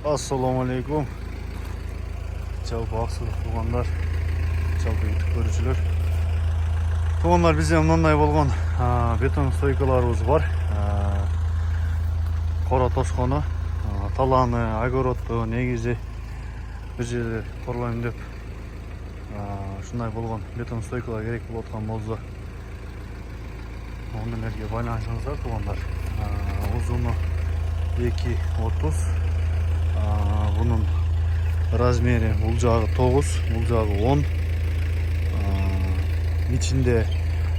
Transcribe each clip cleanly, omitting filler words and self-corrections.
Assalamu alaikum. Жалпы ақсылық туғандар, жалпы ютуб көрушілер. Туғандар, бізде мынандай болған бетон стойкаларыбыз бар. Қора тосқаны, таланы, огородты негізі бір жерде қорлайын деп шындай болған бетон стойкалар керек болып отқан болса, онелерге байланышыңыздар туғандар. Ұзыны 2.30, бұның размері бұл жағы 9, бұл жағы 10. İçinde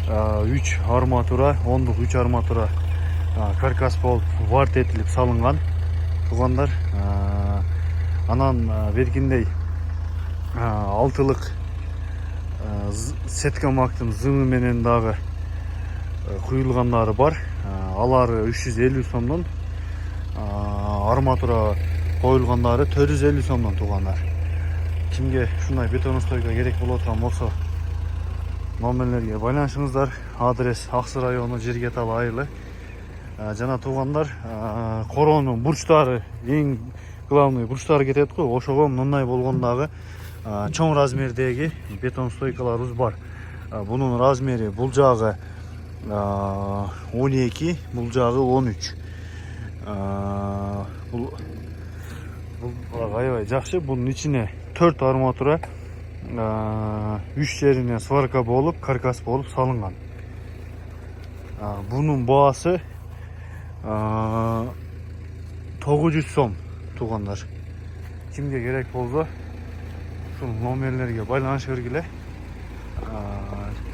3 armatura, 10'luk 3 armatura karkas болып варт етіліп салынған туғандар. Анан бергендей 6'lık сетка мактың зымы менен дағы құйылғандары бар. Алары 350 сомдон, арматура қойылғандары 450 сомдон туғандар. Кимге шундай бетон стойка керек болып отқан болса, номерлерге байланышыңыздар. Адрес Ақсы районы, Жергетал айылы. Жана туғандар, коронун бурчтары, эң главный бурчтары кетет қой. Ошого мындай болгондагы чоң размердеги бетон стойкаларыбыз бар. Бунун размери бул жагы 12, бул жагы 13. Бул аябай жакшы. Бунун ичине 4 арматура 3 жерине сварка болып, каркас болып салынған. Bunun bağısı 900 сом туғандар. Kimge gerek болса, şu номерлерге байланыш бергиле.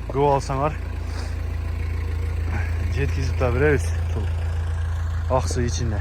Көп алсаңар жеткизип та беребиз. Ақсы ичине.